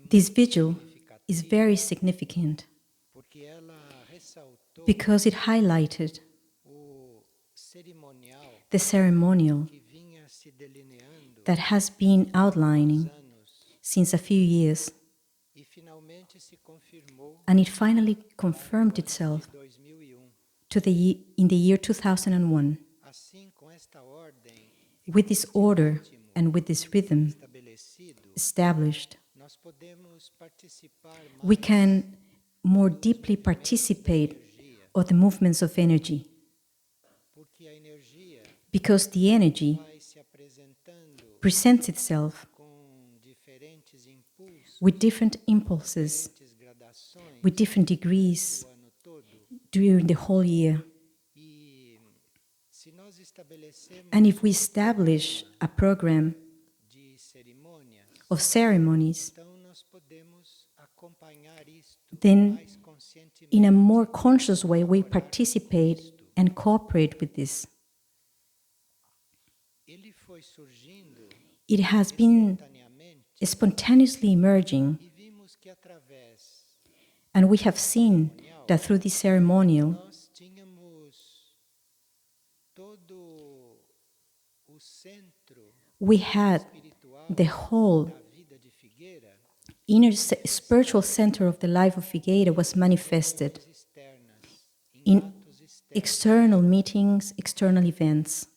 This vigil is very significant because it highlighted the ceremonial that has been outlining since a few years, and it finally confirmed itself in the year 2001. With this order and with this rhythm established, we can more deeply participate of the movements of energy, because the energy presents itself with different impulses, with different degrees during the whole year. And if we establish a program of ceremonies, then in a more conscious way we participate and cooperate with this. It has been spontaneously emerging, and we have seen that through this ceremonial, we had the whole inner spiritual center of the life of Figueira was manifested in external meetings, external events.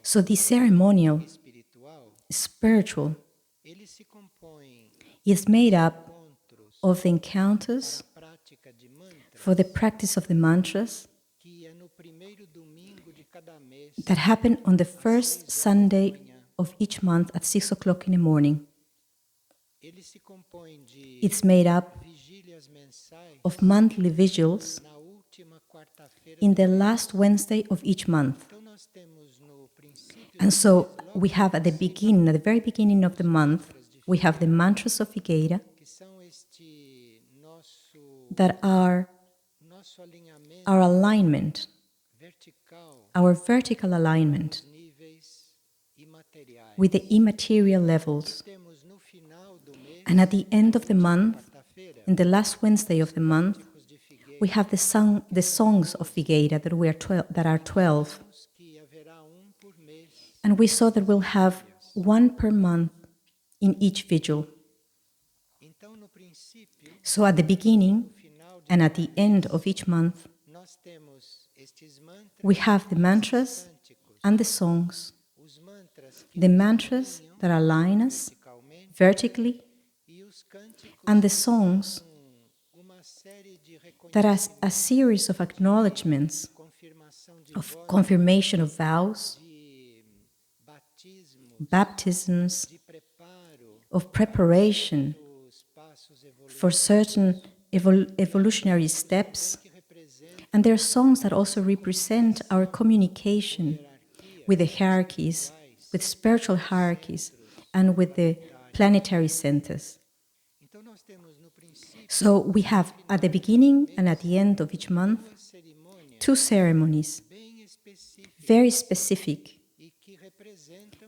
So the ceremonial, spiritual, is made up of the encounters for the practice of the mantras that happen on the first Sunday of each month at 6 o'clock in the morning. It's made up of monthly vigils in the last Wednesday of each month. And so we have at the very beginning of the month, we have the mantras of Figueira that are our alignment, our vertical alignment with the immaterial levels. And at the end of the month, in the last Wednesday of the month, we have the songs of Figueira that are 12. And we saw that we'll have one per month in each vigil. So at the beginning and at the end of each month, we have the mantras and the songs, the mantras that align us vertically, and the songs that are a series of acknowledgements, of confirmation of vows, baptisms, of preparation for certain evolutionary steps. And there are songs that also represent our communication with the hierarchies, with spiritual hierarchies, and with the planetary centers. So we have at the beginning and at the end of each month 2 ceremonies, very specific,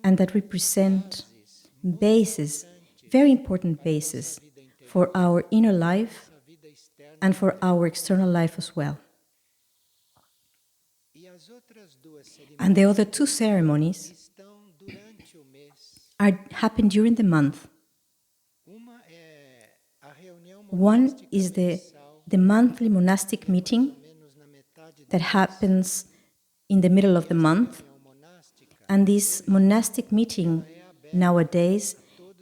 and that represent bases, very important bases for our inner life and for our external life as well. And the other 2 ceremonies happen during the month. One is the monthly monastic meeting that happens in the middle of the month. And this monastic meeting nowadays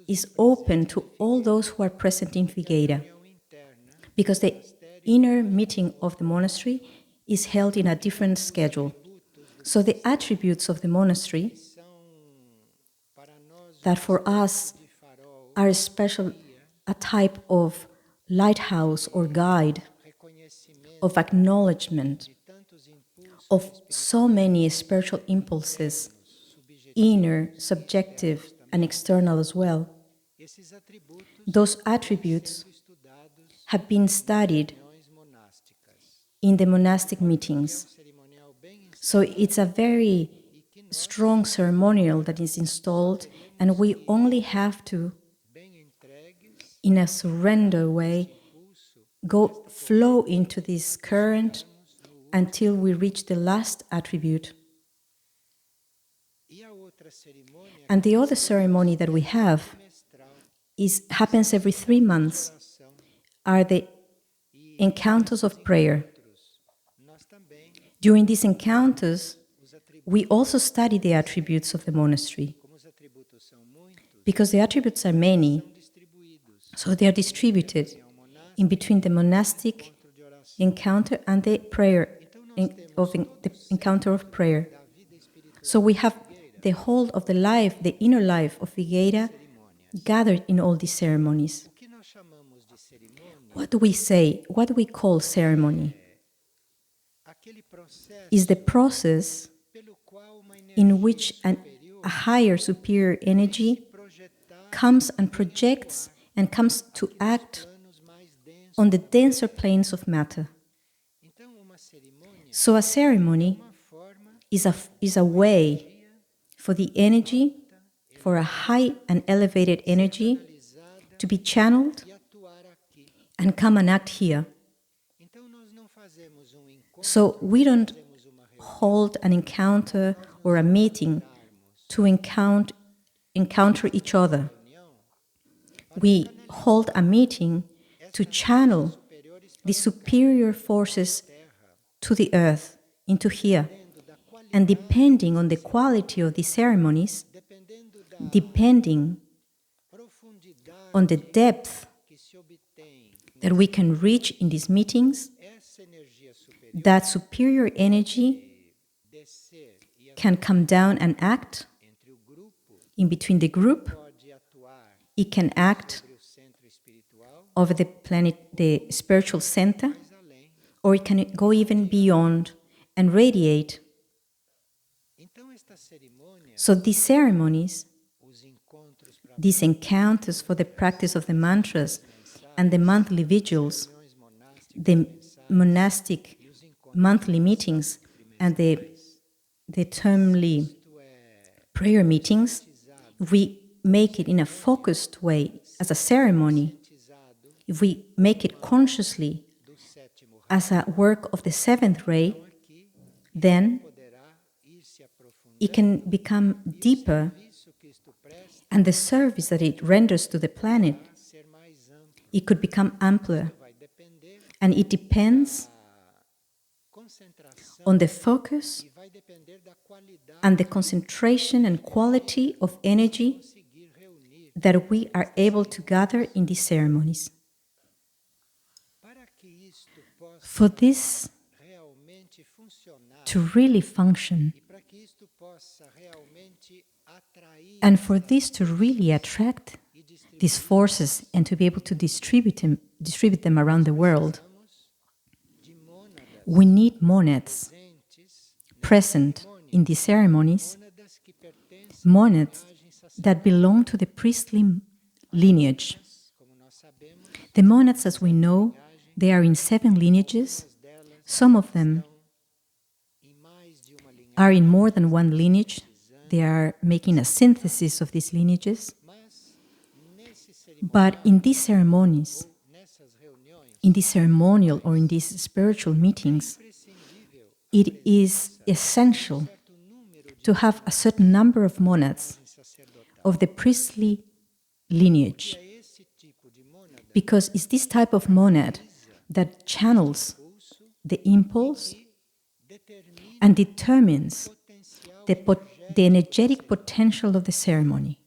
is open to all those who are present in Figueira, because the inner meeting of the monastery is held in a different schedule. So the attributes of the monastery that for us are a type of lighthouse or guide, of acknowledgement of so many spiritual impulses, inner, subjective, and external as well. Those attributes have been studied in the monastic meetings. So it's a very strong ceremonial that is installed, and we only have to, in a surrender way, flow into this current until we reach the last attribute. And the other ceremony that we have happens every 3 months, are the encounters of prayer. During these encounters, we also study the attributes of the monastery. Because the attributes are many, so they are distributed in between the monastic encounter and the encounter of prayer. So we have the whole of the life, the inner life of Figueira gathered in all these ceremonies. What do we say? What do we call ceremony? Is the process in which a higher, superior energy comes and projects and comes to act on the denser planes of matter. So a ceremony is a way for the energy, for a high and elevated energy, to be channeled and come and act here. So we don't hold an encounter or a meeting to encounter each other. We hold a meeting to channel the superior forces to the earth, into here. And depending on the quality of the ceremonies, depending on the depth that we can reach in these meetings, that superior energy can come down and act in between the group. It can act over the planet, the spiritual center, or it can go even beyond and radiate. So these ceremonies, these encounters for the practice of the mantras and the monthly vigils, the monastic monthly meetings and the termly prayer meetings, if we make it in a focused way as a ceremony, if we make it consciously as a work of the seventh ray, then it can become deeper, and the service that it renders to the planet, it could become ampler. And it depends on the focus and the concentration and quality of energy that we are able to gather in these ceremonies. For this to really function, and for this to really attract these forces and to be able to distribute them around the world, we need monads present in these ceremonies, monads that belong to the priestly lineage. The monads, as we know, they are in 7 lineages. Some of them are in more than one lineage. They are making a synthesis of these lineages. But in these ceremonies, in this ceremonial or in these spiritual meetings, it is essential to have a certain number of monads of the priestly lineage, because it's this type of monad that channels the impulse and determines the energetic potential of the ceremony.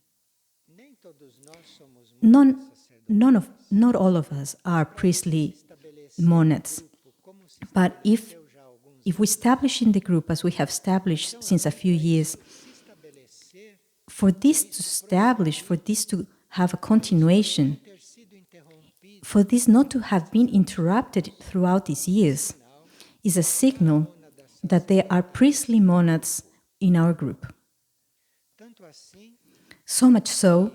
Not all of us are priestly monads, but if we establish in the group, as we have established since a few years, for this to establish, for this to have a continuation, for this not to have been interrupted throughout these years, is a signal that there are priestly monads in our group. So much so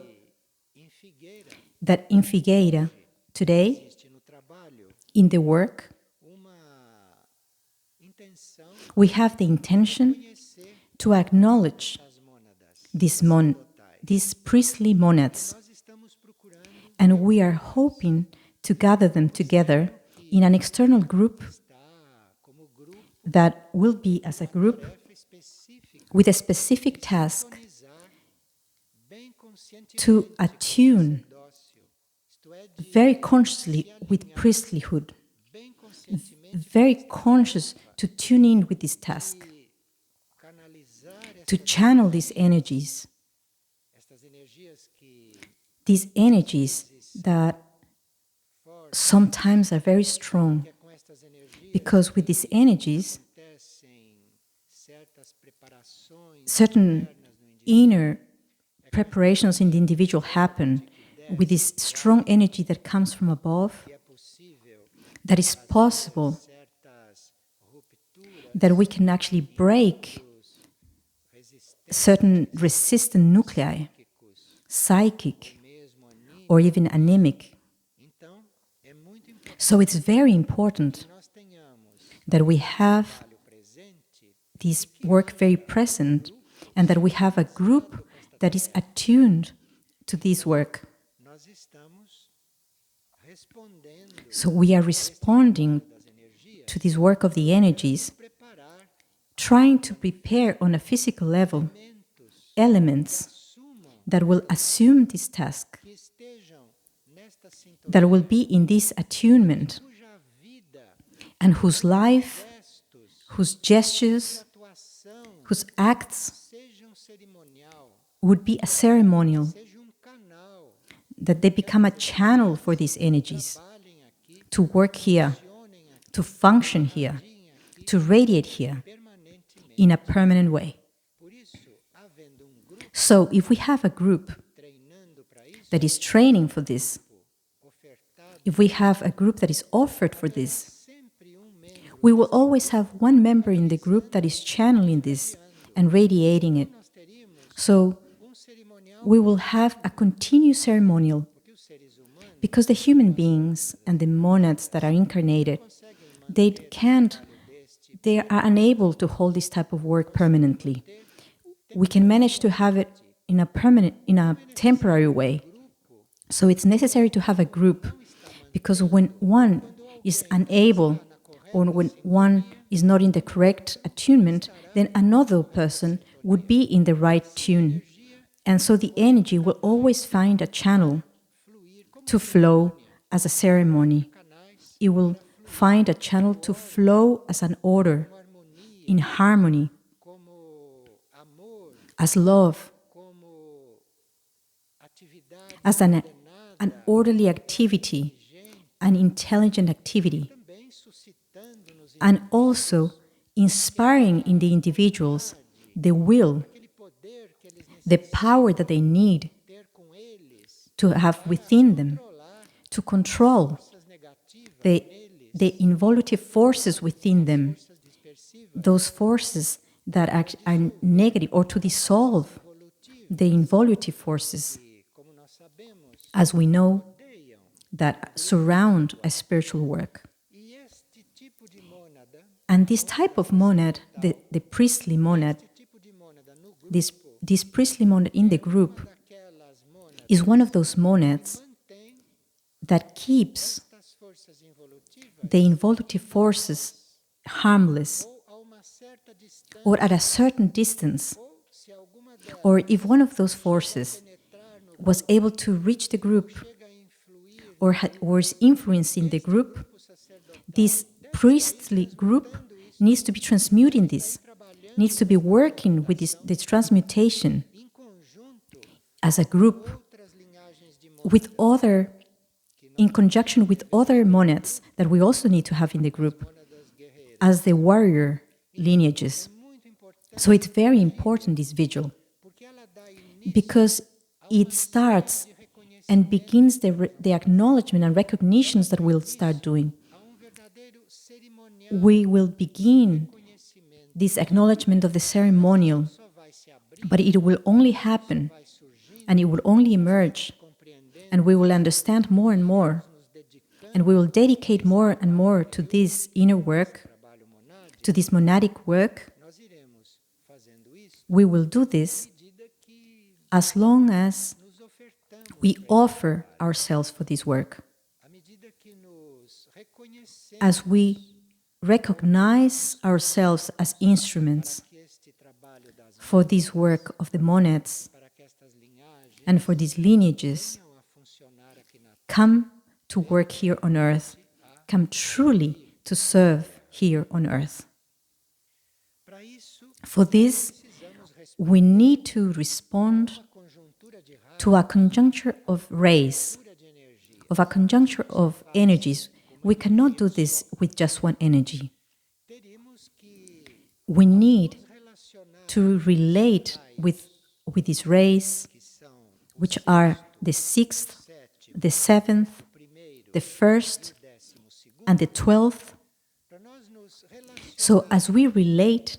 that in Figueira, today, in the work, we have the intention to acknowledge these priestly monads. And we are hoping to gather them together in an external group that will be as a group with a specific task to attune very consciously with priestlyhood, very conscious to tune in with this task, to channel these energies that sometimes are very strong, because with these energies, certain inner preparations in the individual happen with this strong energy that comes from above, that is possible that we can actually break certain resistant nuclei, psychic or even anemic. So it's very important that we have this work very present and that we have a group that is attuned to this work. So we are responding to this work of the energies, trying to prepare on a physical level elements that will assume this task, that will be in this attunement, and whose life, whose gestures, whose acts would be a ceremonial, that they become a channel for these energies to work here, to function here, to radiate here in a permanent way. So if we have a group that is training for this, if we have a group that is offered for this, we will always have one member in the group that is channeling this and radiating it. So we will have a continuous ceremonial, because the human beings and the monads that are incarnated, they are unable to hold this type of work permanently. We can manage to have it in a temporary way. So it's necessary to have a group, because when one is unable or when one is not in the correct attunement, then another person would be in the right tune. And so the energy will always find a channel to flow as a ceremony. It will find a channel to flow as an order, in harmony, as love, as an orderly activity, an intelligent activity, and also inspiring in the individuals the will, the power that they need to have within them, to control the involutive forces within them, those forces that are negative, or to dissolve the involutive forces, as we know, that surround a spiritual work. And this type of monad, the priestly monad, this priestly monad in the group is one of those monads that keeps the involutive forces harmless, or at a certain distance, or if one of those forces was able to reach the group or is influencing the group, this priestly group needs to be transmuting this, needs to be working with this transmutation as a group, in conjunction with other monads that we also need to have in the group, as the warrior lineages. So it's very important, this vigil, because it starts and begins the acknowledgement and recognitions that we'll start doing. We will begin this acknowledgement of the ceremonial, but it will only happen and it will only emerge, and we will understand more and more, and we will dedicate more and more to this inner work, to this monadic work. We will do this as long as we offer ourselves for this work, as we recognize ourselves as instruments for this work of the monads and for these lineages come to work here on earth, come truly to serve here on earth. For this, we need to respond to a conjuncture of rays, of a conjuncture of energies. We cannot do this with just one energy. We need to relate with these rays, which are the 6th, the 7th, the 1st, and the 12th. So as we relate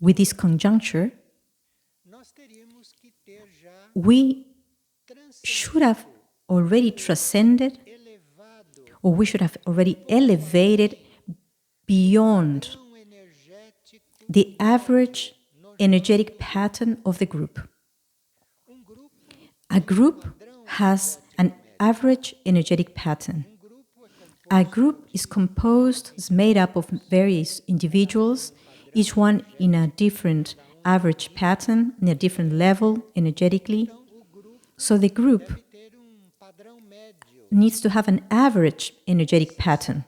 with this conjuncture, we should have already transcended, or we should have already elevated beyond the average energetic pattern of the group. A group has an average energetic pattern. A group is made up of various individuals, each one in a different average pattern, in a different level energetically. So the group needs to have an average energetic pattern.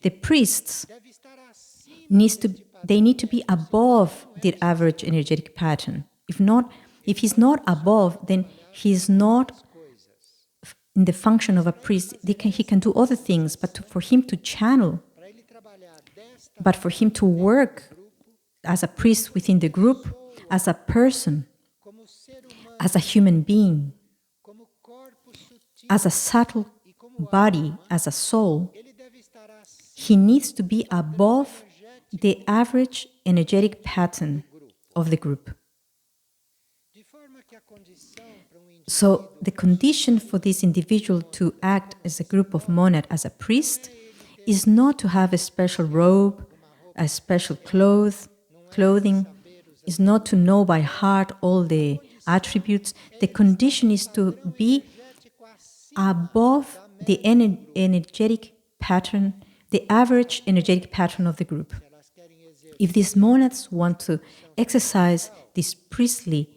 The priests need to be above the average energetic pattern. If he's not above, then he's not in the function of a priest. He can do other things, but for him to channel, but for him to work as a priest within the group, as a person, as a human being, as a subtle body, as a soul, he needs to be above the average energetic pattern of the group. So the condition for this individual to act as a group of monad, as a priest, is not to have a special robe, a special clothing, is not to know by heart all the attributes. The condition is to be above the energetic pattern, the average energetic pattern of the group. If these monads want to exercise this priestly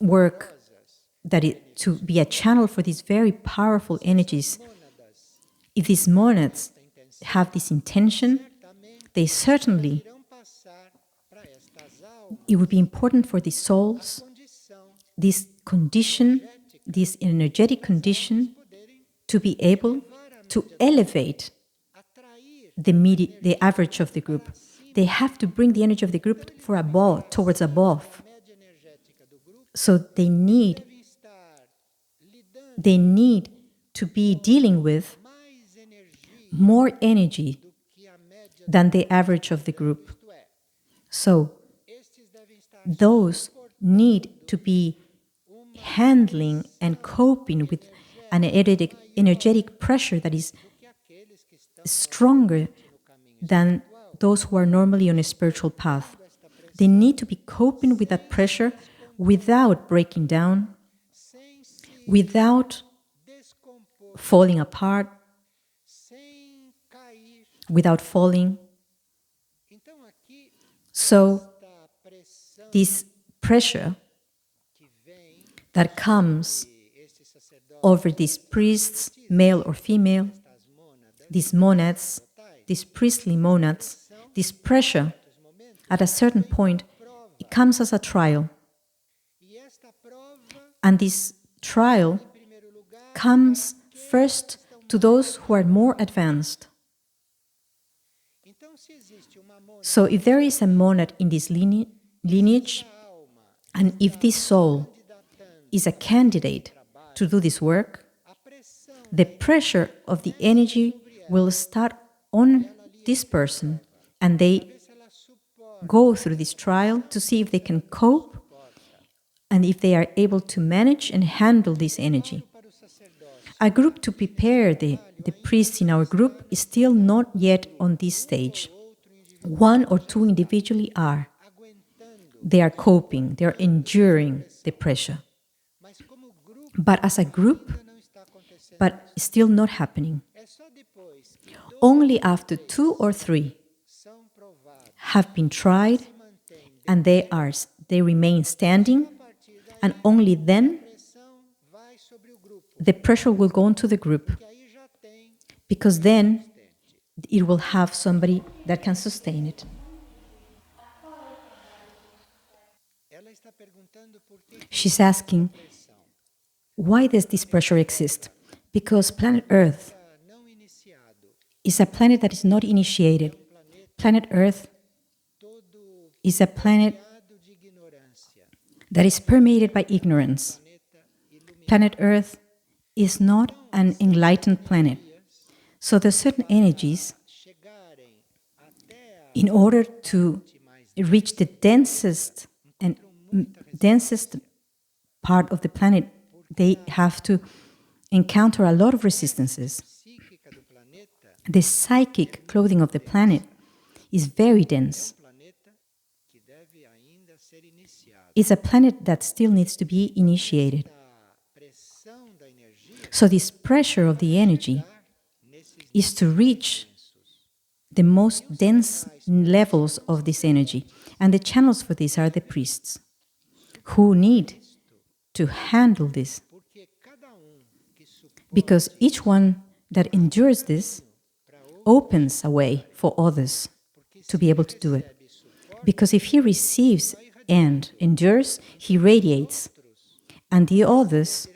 work, to be a channel for these very powerful energies, if these monads have this intention, they certainly, it would be important for these souls, this condition, this energetic condition, to be able to elevate the average of the group. They have to bring the energy of the group towards above. So they need to be dealing with more energy than the average of the group. So those need to be handling and coping with an energetic pressure that is stronger than those who are normally on a spiritual path. They need to be coping with that pressure without breaking down, without falling apart, without falling. So this pressure that comes over these priests, male or female, these monads, these priestly monads, this pressure, at a certain point, it comes as a trial. And this trial comes first to those who are more advanced. So if there is a monad in this lineage, and if this soul is a candidate to do this work, the pressure of the energy will start on this person, and they go through this trial to see if they can cope and if they are able to manage and handle this energy. A group to prepare the priests in our group is still not yet on this stage. one or two individually are. They are coping, they are enduring the pressure. But as a group, but still not happening. Only after 2 or 3 have been tried and they remain standing, and only then the pressure will go onto the group, because then it will have somebody that can sustain it. She's asking, why does this pressure exist? Because planet Earth is a planet that is not initiated. Planet Earth is a planet that is permeated by ignorance. Planet Earth is not an enlightened planet. So there are certain energies, in order to reach the densest part of the planet, they have to encounter a lot of resistances. The psychic clothing of the planet is very dense. It's a planet that still needs to be initiated. So this pressure of the energy is to reach the most dense levels of this energy. And the channels for this are the priests, who need to handle this. Because each one that endures this opens a way for others to be able to do it. Because if he receives and endures, he radiates. And the others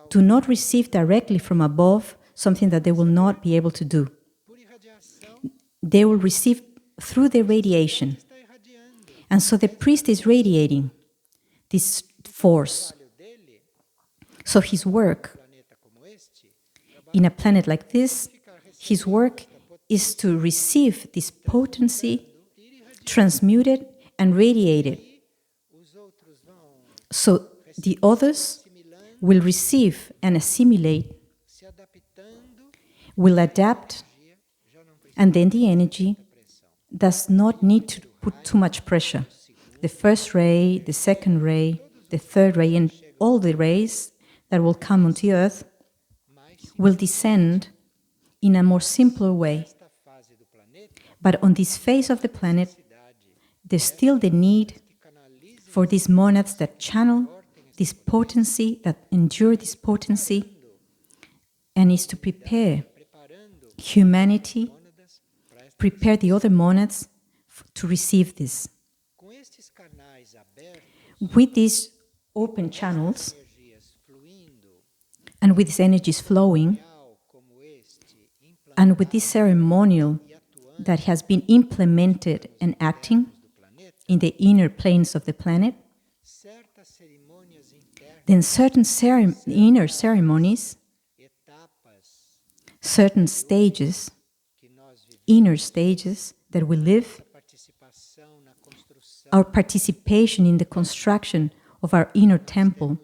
do not receive directly from above something that they will not be able to do. They will receive through the radiation. And so the priest is radiating this force. So his work, in a planet like this, his work is to receive this potency, transmute it, and radiate it. So the others will receive and assimilate, will adapt, and then the energy does not need to put too much pressure. The first ray, the second ray, the third ray, and all the rays that will come onto Earth will descend in a more simpler way. But on this phase of the planet, there's still the need for these monads that channel this potency, that endure this potency, and is to prepare humanity, prepare the other monads to receive this. With these open channels, and with these energies flowing, and with this ceremonial that has been implemented and acting in the inner planes of the planet, then certain inner ceremonies, certain stages, inner stages that we live, our participation in the construction of our inner temple.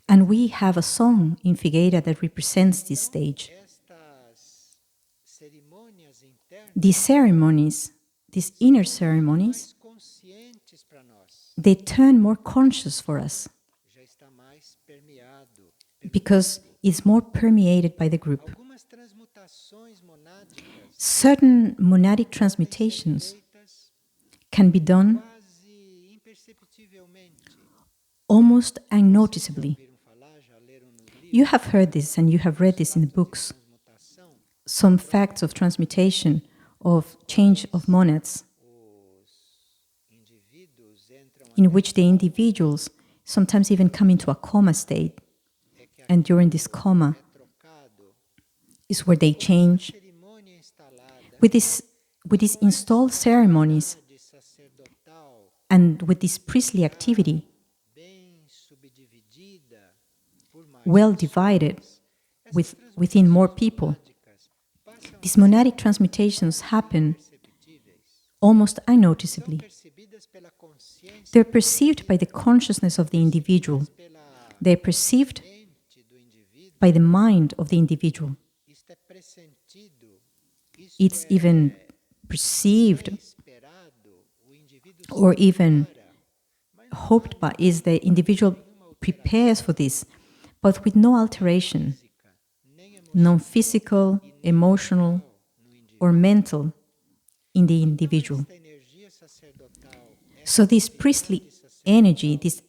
And we have a song in Figueira that represents this stage. These ceremonies, these inner ceremonies, they turn more conscious for us because it's more permeated by the group. Certain monadic transmutations can be done almost unnoticeably. You have heard this and you have read this in the books. Some facts of transmutation, of change of monads, in which the individuals sometimes even come into a coma state. And during this coma is where they change. With these installed ceremonies and with this priestly activity, well divided within more people, these monadic transmutations happen almost unnoticeably. They're perceived by the consciousness of the individual. They're perceived by the mind of the individual. It's even perceived or even hoped by, is the individual prepares for this, but with no alteration, no physical, emotional, or mental in the individual. So this priestly energy, this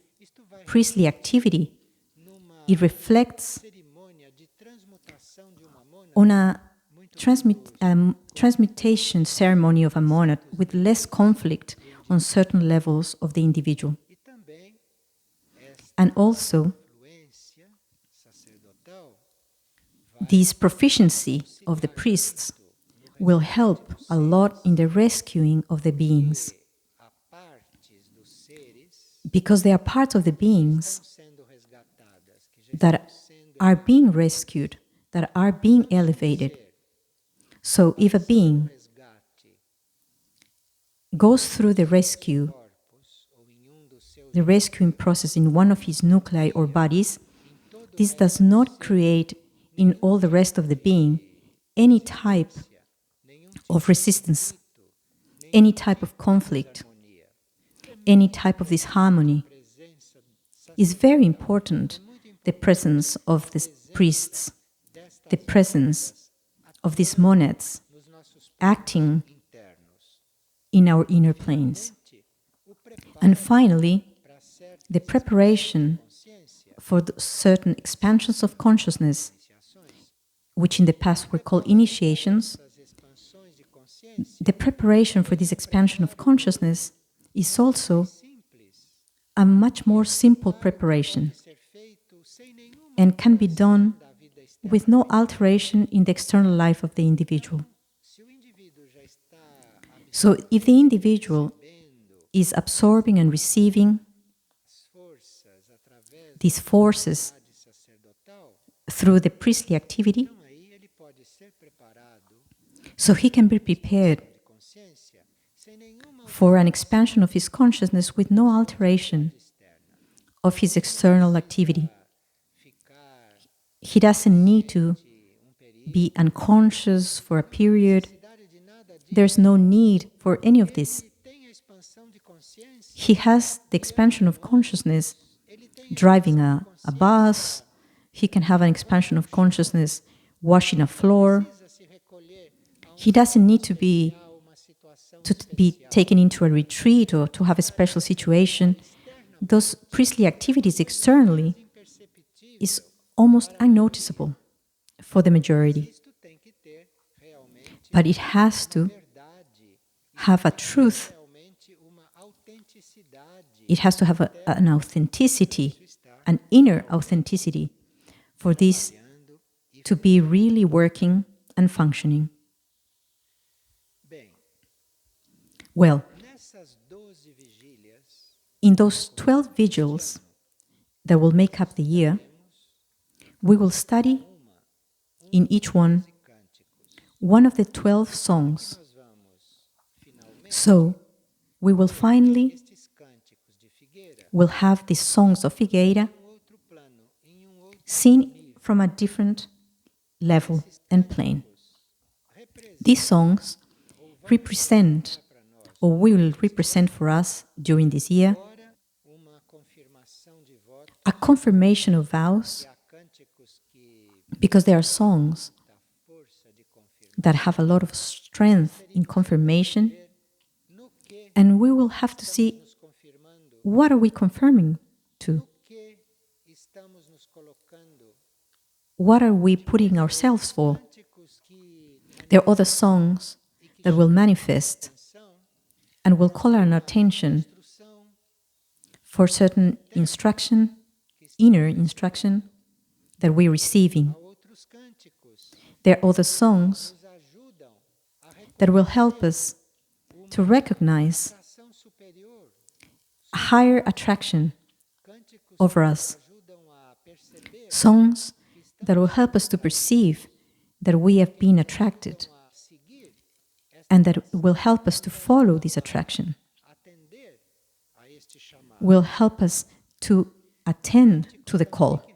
priestly activity, it reflects on a transmutation ceremony of a monad with less conflict on certain levels of the individual. And also, this proficiency of the priests will help a lot in the rescuing of the beings, because they are part of the beings that are being rescued, that are being elevated. So if a being goes through the rescuing process in one of his nuclei or bodies, this does not create in all the rest of the being any type of resistance, any type of conflict, any type of disharmony. It's very important, the presence of the priests, the presence of these monads acting in our inner planes. And finally, the preparation for certain expansions of consciousness, which in the past were called initiations. The preparation for this expansion of consciousness is also a much more simple preparation and can be done with no alteration in the external life of the individual. So if the individual is absorbing and receiving these forces through the priestly activity, so he can be prepared for an expansion of his consciousness with no alteration of his external activity. He doesn't need to be unconscious for a period. There's no need for any of this. He has the expansion of consciousness driving a bus. He can have an expansion of consciousness washing a floor. He doesn't need to be taken into a retreat or to have a special situation. Those priestly activities externally is almost unnoticeable for the majority. But it has to have a truth. It has to have an authenticity, an inner authenticity, for this to be really working and functioning. Well, in those 12 vigils that will make up the year, we will study in each one of the 12 songs. So, we will finally have these songs of Figueira seen from a different level and plane. These songs represent, or will represent for us during this year, a confirmation of vows, because there are songs that have a lot of strength in confirmation, and we will have to see what are we confirming to? What are we putting ourselves for? There are other songs that will manifest and will call our attention for certain instruction, inner instruction that we're receiving. There are other songs that will help us to recognize a higher attraction over us. Songs that will help us to perceive that we have been attracted and that will help us to follow this attraction. Will help us to attend to the call.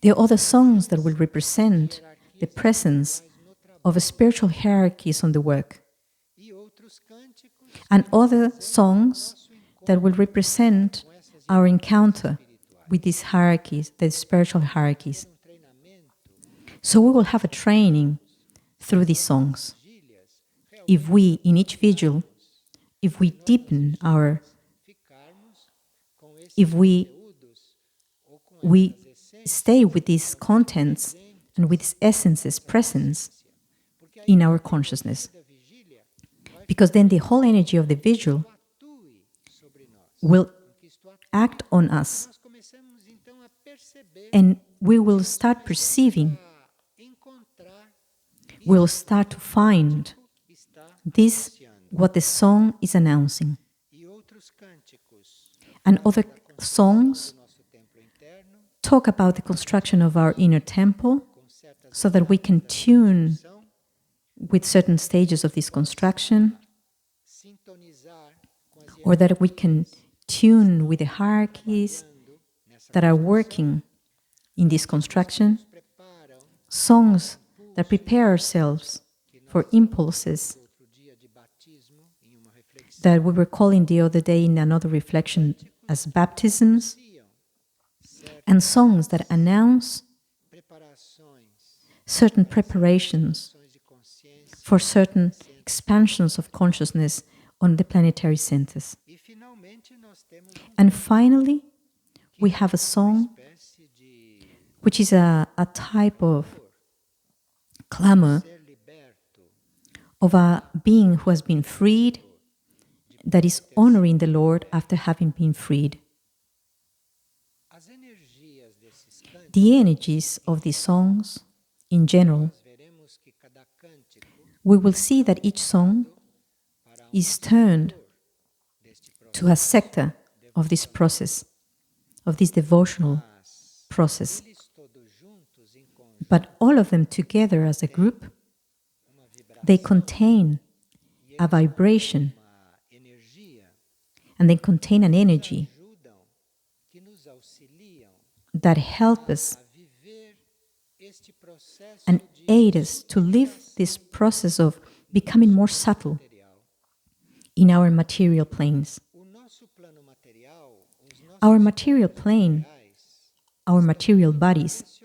There are other songs that will represent the presence of spiritual hierarchies on the work. and other songs that will represent our encounter with these hierarchies, the spiritual hierarchies. So we will have a training through these songs. If we, in each vigil, if we deepen if we stay with these contents and with these essences presence in our consciousness. Because then the whole energy of the vigil will act on us. And we will start perceiving, we'll start to find this, what the song is announcing. And other songs talk about the construction of our inner temple so that we can tune with certain stages of this construction, or that we can tune with the hierarchies that are working in this construction. Songs that prepare ourselves for impulses that we were calling the other day in another reflection as baptisms, and songs that announce certain preparations for certain expansions of consciousness on the planetary centers. And finally, we have a song which is a type of clamor of a being who has been freed, that is honoring the Lord after having been freed. The energies of these songs, in general, we will see that each song is turned to a sector of this process, of this devotional process. But all of them together as a group, they contain a vibration and they contain an energy that help us and aid us to live this process of becoming more subtle in our material planes. Our material plane, our material bodies,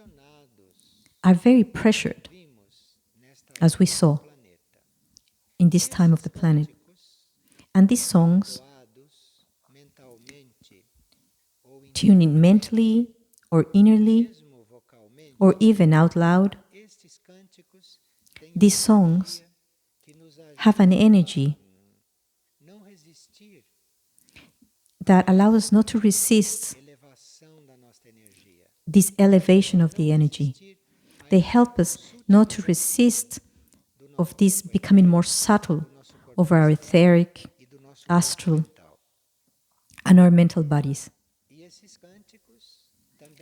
are very pressured, as we saw in this time of the planet. And these songs, tuning mentally or innerly, or even out loud, these songs have an energy that allows us not to resist this elevation of the energy. They help us not to resist of this becoming more subtle of our etheric, astral, and our mental bodies.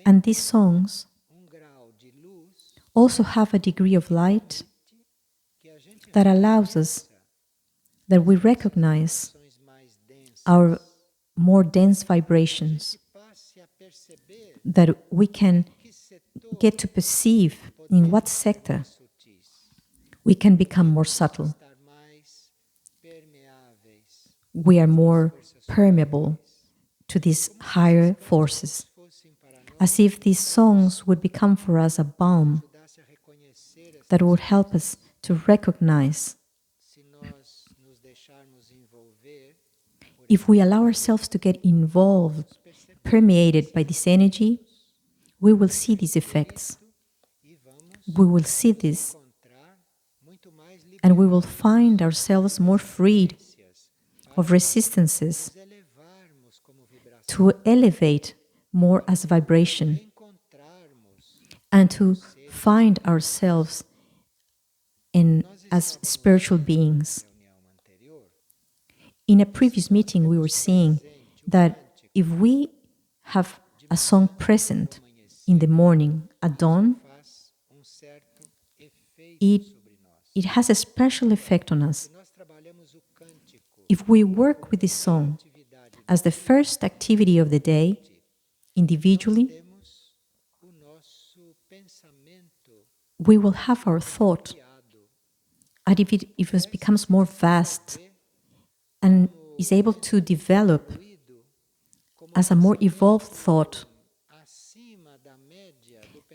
And these songs also have a degree of light that allows us, that we recognize our more dense vibrations, that we can get to perceive in what sector we can become more subtle. We are more permeable to these higher forces, as if these songs would become for us a balm that would help us to recognize. If we allow ourselves to get involved, permeated by this energy, we will see these effects. We will see this, and we will find ourselves more freed of resistances, to elevate more as vibration, and to find ourselves as spiritual beings. In a previous meeting, we were saying that if we have a song present in the morning at dawn, it has a special effect on us. If we work with this song as the first activity of the day, individually, we will have our thought, and if it becomes more vast, and is able to develop as a more evolved thought,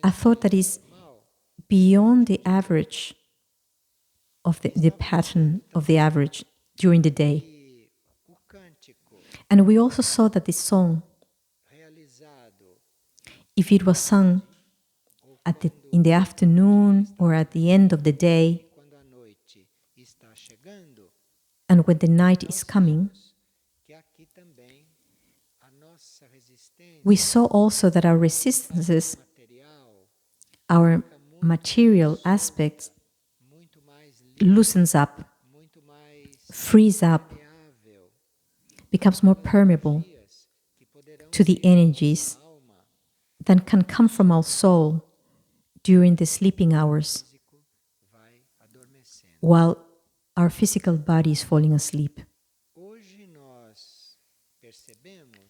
a thought that is beyond the average of the pattern of the average during the day. And we also saw that the song, if it was sung in the afternoon or at the end of the day, and when the night is coming, we saw also that our resistances, our material aspects, loosens up, frees up, becomes more permeable to the energies that can come from our soul during the sleeping hours while our physical body is falling asleep.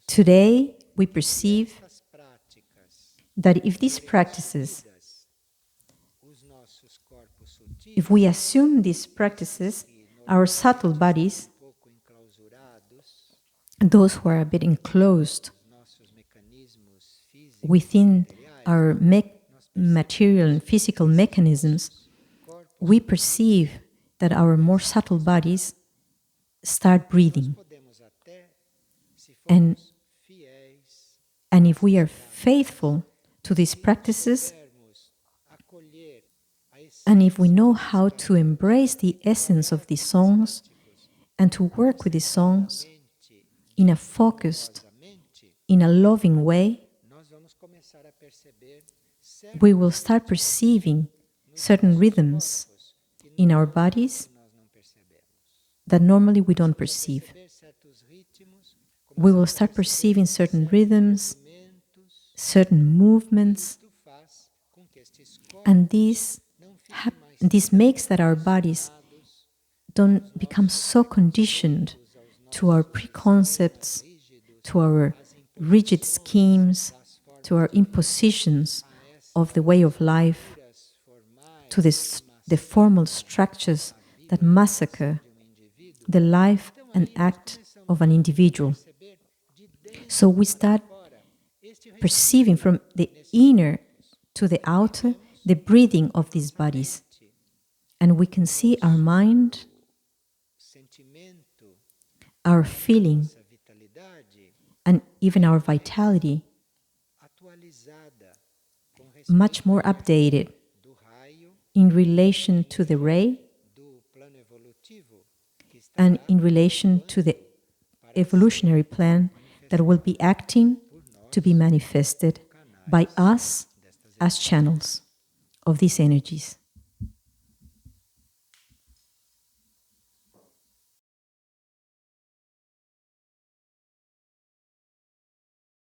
Today, we perceive that if these practices, if we assume these practices, our subtle bodies, those who are a bit enclosed within our material and physical mechanisms, we perceive that our more subtle bodies start breathing. And if we are faithful to these practices, and if we know how to embrace the essence of these songs and to work with these songs in a focused, in a loving way, we will start perceiving certain rhythms in our bodies that normally we don't perceive. We will start perceiving certain rhythms, certain movements, and this makes that our bodies don't become so conditioned to our preconcepts, to our rigid schemes, to our impositions of the way of life, to the formal structures that massacre the life and act of an individual. So we start perceiving from the inner to the outer the breathing of these bodies. And we can see our mind, our feeling, and even our vitality much more updated in relation to the ray and in relation to the evolutionary plan that will be acting to be manifested by us as channels of these energies.